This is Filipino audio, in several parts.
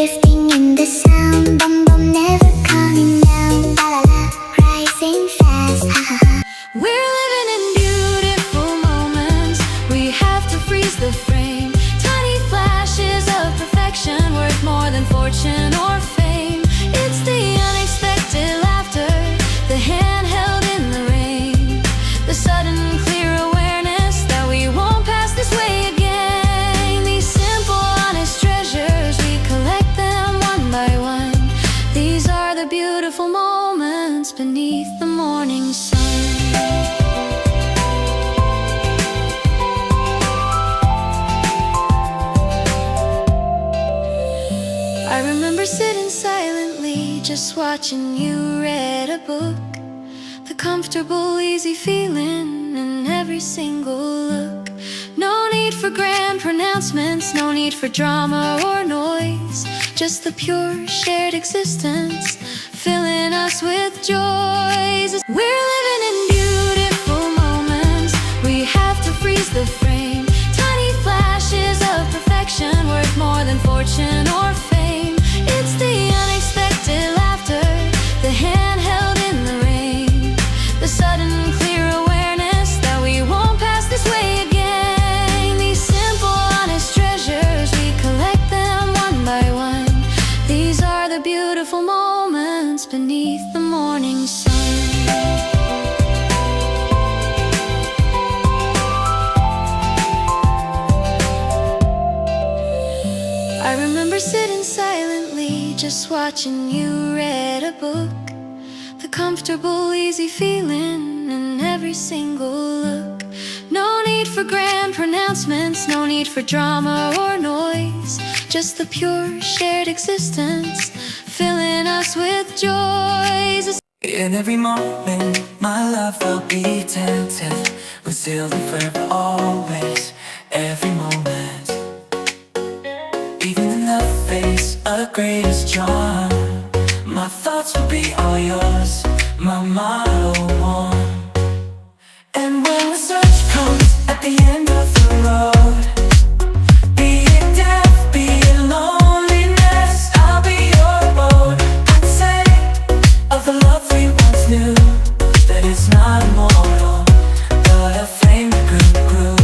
drifting in the sound. Bum bum never coming down. La la la, rising fast. Ha ha ha. We're living in beautiful moments. We have to freeze the frame. Tiny flashes of perfection worth more than fortune or fame. It's the unexpected laughter, the hand held in the rain, the sudden clear awareness that we won't pass this way again. These simple, honest treasures, we collect them one by one. These are the beautiful moments beneath the morning sun. I remember sitting silently, just watching you read a book. The comfortable, easy feeling in every single look. No need for grand pronouncements, no need for drama or noise. Just the pure, shared existence, filling us with joys. We're living in beautiful moments. We have to freeze the frame. Tiny flashes of perfection worth more than fortune or fame. It's the unexpected laughter, the hand held in the rain, the sudden clear awareness that we won't pass this way again. These simple, honest treasures, we collect them one by one. These are the beautiful moments beneath the morning sun. I remember sitting silently, just watching you read a book. The comfortable, easy feeling in every single look. No need for grand pronouncements, no need for drama or noise. Just the pure, shared existence, filling us with joys. In every moment, my love will be attentive, concealed and forever, always, every moment. Even in the face of greatest charm, my thoughts will be all yours, my motto one. And when the search comes at the end of the road, be it death, be it loneliness, I'll be your boat. I'd say of the love we once knew, that it's not immortal, but a flame that grew.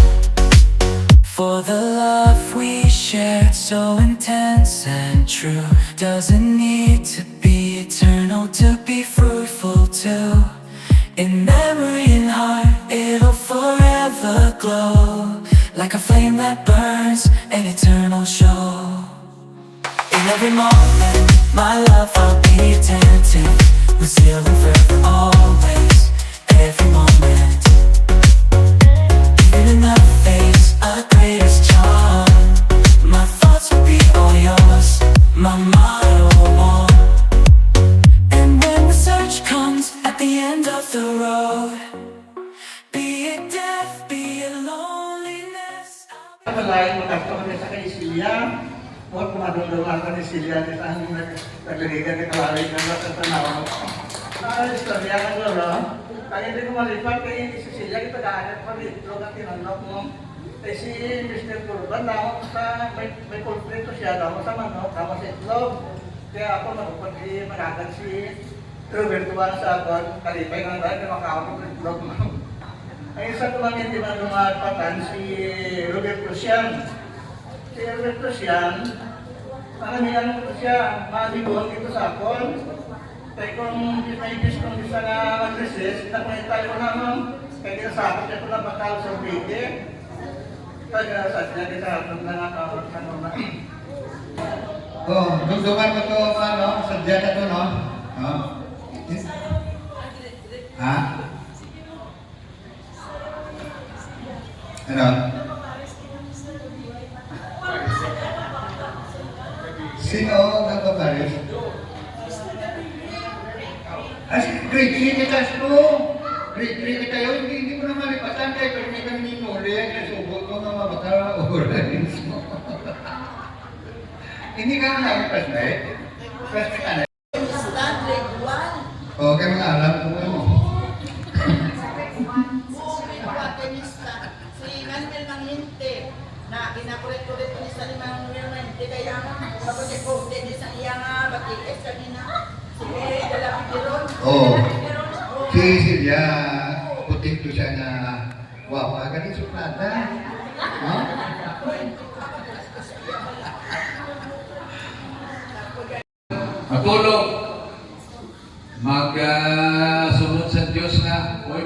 For the love we shared, so intense and true, doesn't need to be eternal to be fruitful too. In memory and heart, it'll forever glow, like a flame that burns, an eternal show. In every moment, my love, I'll be attentive, concealed and forever, always, every moment. Even in the face of greatest charm, my thoughts will be all yours, my motto one. And when the search comes at the end of the road, be it death, be it loneliness, Malayo magkakto kami sa kay Silya. Huwag kumadulungan ka ni Silya at ang nagliligan ni Kalari ka na sa tanaw. Istorya ka doon, no? Kaya hindi ko malipat kay si Silya, kita gahanap pa dito na tinanong mo. Eh si Mr. Turban, daw sa may kulprito siya, daw sa manok, daw sa itlog. Kaya ako managan si Roberto sa akin, kalipay ng dahil na makakapag itlog mo. Ang isa ko lang hindi man lumapatan si Roberto Sian. Si Roberto Sian, maramihan ko siya, malibuhan dito sa akon. Kaya kung may bis kong isa na mag-resist, nakunit tayo naman, kaya kinasakot niya ko na bakal sa bide. Kaya sa niya kinasakot na nakakot ka naman. Oh, dugdugan mo to, ano, sadya ka to, no? No? Ha? Ano? Sino ang nagpaparis? Grade 3 kita po. Grade 3 kita yun. Hindi mo na malipatan kayo. Pero hindi kami minuli. Nasubot ko nga mabaka orange mo. Hindi ka na nalipas na eh. First ka na. Oo, kaya mga alam ko mo. Si Manuel Manghinte na kinakulit-kulit ko ni Saliman Manuel Manghinte kaya sa pagkakot Oh, si Silya, putik to siya na wapa, ganit suplada. No? Matulog. Sunod sa Diyos na, uy,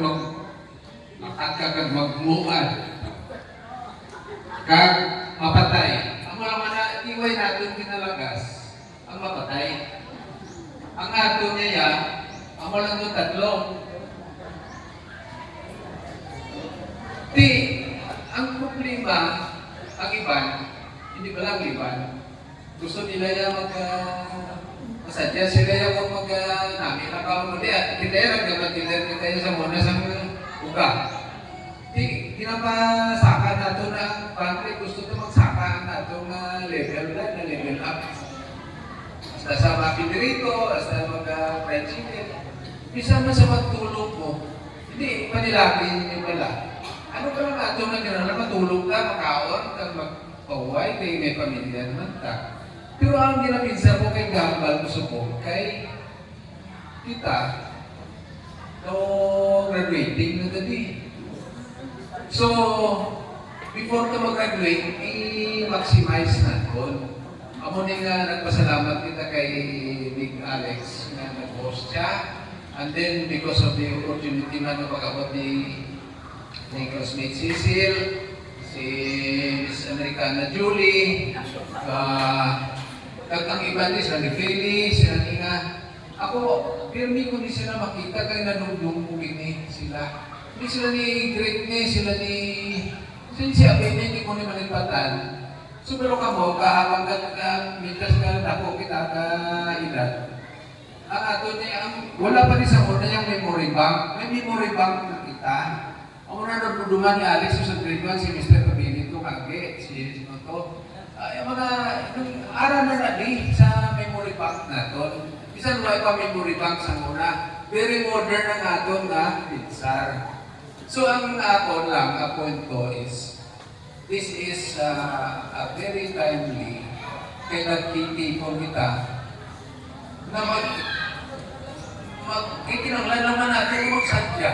kag magmuad. Kag mapatay. Ang mga iway natin kinalagas, ang mapatay. Ang ato niya, ang walang doon tatlo. Di, ang problema, ang iban, hindi ba lang iban, gusto nila yung masadya sila yung namin na kaumuli at kitera kita yung sa muna sa uga. Di, kinapasaka na ito na pantry, gusto ito magsaka na ito na level up. Hasta sa mapinirito, hasta mag-fried chicken. Bisa man sa magtulog mo, hindi panilapin yung wala. Ano ka lang ato na gano'n na matulog ka, makaon, kang magpaway, kay may pamilya naman ka. Pero ang ginapinsa ko kay Gambal gusto ko, kay kita, no graduating na dati. So, before ka mag-graduate, i-maximize na doon. Amo ni nga nagpasalamat kita kay Big Alex na nag-host siya. And then, because of the opportunity man na pag-abot ni classmate Cecil, si Miss Americana Julie, ang iba din sila ni Phyllis, sila ni nga. Ako, pirmi ko di sila makita kay nanundong ko ini sila. Hindi sila ni Greg ni, sila ni si Abay hindi ko ni malipatan. So pero kamo, kahawag ka mitas ka ako kita ka edad. Ang ato niya, wala pa rin sa una yung memory bank. May memory bank na kita. Ang una nagpuduman ni Alex sa grade 1, si Mr. Cabinito, Kage, si Noto. Yung mga, araw na di sa memory bank na to. Bisan wala pa memory bank sa una. Very modern ang ato na Pixar. So ang ako lang, ang point ko is, this is a very timely kaya nagtitipon kita na kikinanglan naman natin magsadya.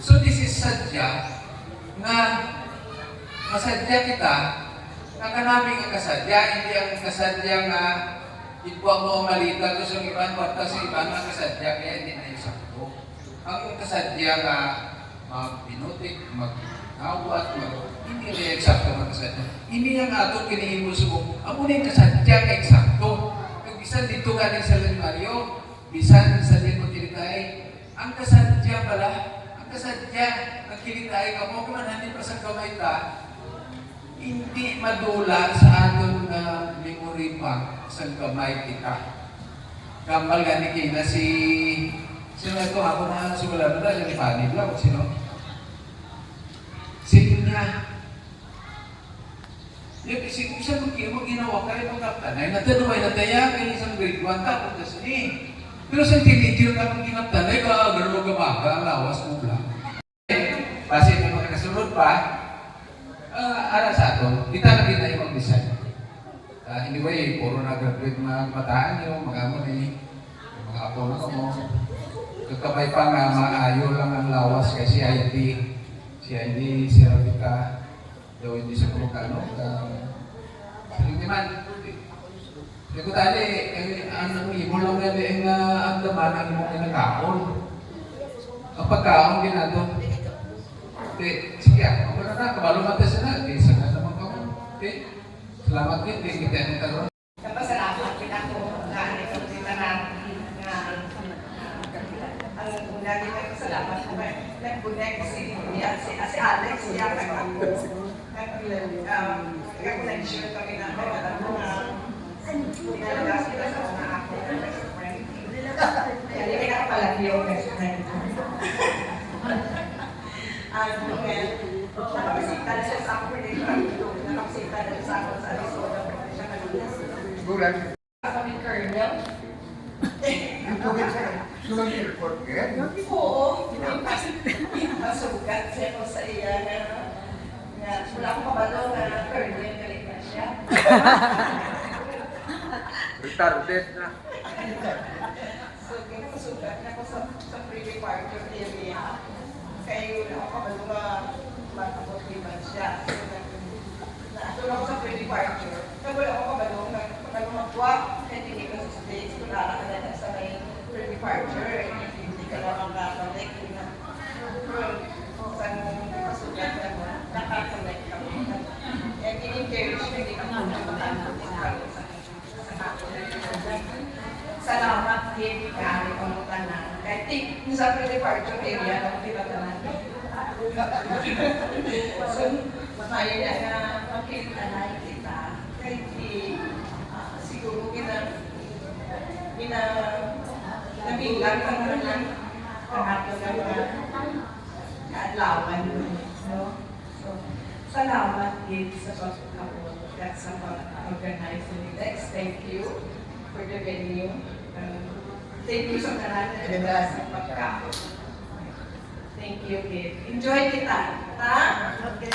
So this is sadya na masadya kita na kanaming ang kasadya, hindi ang kasadya nga ikuha mo ang malita to sa iban, bata sa iban ang kasadya, kaya hindi na yung sakto. Ang kasadya nga magpinutik, mag-awat, hindi na eksakto ang kasadya. Hindi ang ato kinihimuso mo, amo na yung kasadya ka eksakto. Kung bisan dito galing sa Mario, bisan sa din mo kinitay, ang kasadya pala, ang kasadya, ang kinitay ka mo, kung manhanin pa sa kamay ta, hindi madula sa aton na memory bank sa kamay kita. Kamal gani kina si sino ito ako na simula na yung Fanny Blau, sino? Sino niya? Yung kung siya mo ginawa kayo mga kaptanay, natanuway na taya kayo isang grade 1 tapos na sini. Pero sa teenager ka mong ginaptanay ka, gano'n gamaga, lawas mo lang. Base na mga kasunod pa, ara sa ato, kita na din na yung mag-design. Anyway, puro na-graduate mga kabataan yung mga amo ni mga apo na mo. Kakabay pa nga maayo lang ang lawas kasi si ID, si Ravita, daw hindi sa Krukano. Saling naman, hindi ko tali, ang ibo lang na ang daman ang mga kinakaon. Ang pagkaon ginato. Sige, ako na kabalo matas na. Isa na naman ka mo. Salamat din, kita yung taro. Napasalamat din ako na ito kita na ang lagi na salamat ko nag-connect si Alex siya nag-connection kami na alam mo na pinalaga sila sa mga ako best friend. Kaya hindi ka palagi yung best friend. Nakapasita na siya sa ako nakapasita na siya sa ako sa Arizona siya nag-ulas. Bulan. Kami Colonel. Sulang airport ka? Oo, hindi masugat siya ko sa iya na wala akong kabalo na Colonel galing na siya. Retarded na. So, ginasugat na ko sa pre-departure area. Kaya yun ako kabalunga matapos liman siya. So, naatulong ako sa pre-departure. Kabula ako kabalunga, magwa, hindi ko sa stage, kung nakakalaga sa may pre-departure, hindi ka lang ang kakalik. Saan masugat na mo, nakakalik ka mo. Kaya in-encourage mo, hindi ka muna makakalik sa salamat din kami kung tanan. Kahit sa pre-departure area lang tinatanan. So, masaya niya na makita na kita. Kahit siguro nabilang ka naman lang kahapon na mga kaadlawan. No? So, salamat din sa pagkakapon at sa pag-organize nila. Thank you for the venue. Thank you sa kanan sa pagkakapon. Thank you, kid. Enjoy kita. Ha? Okay.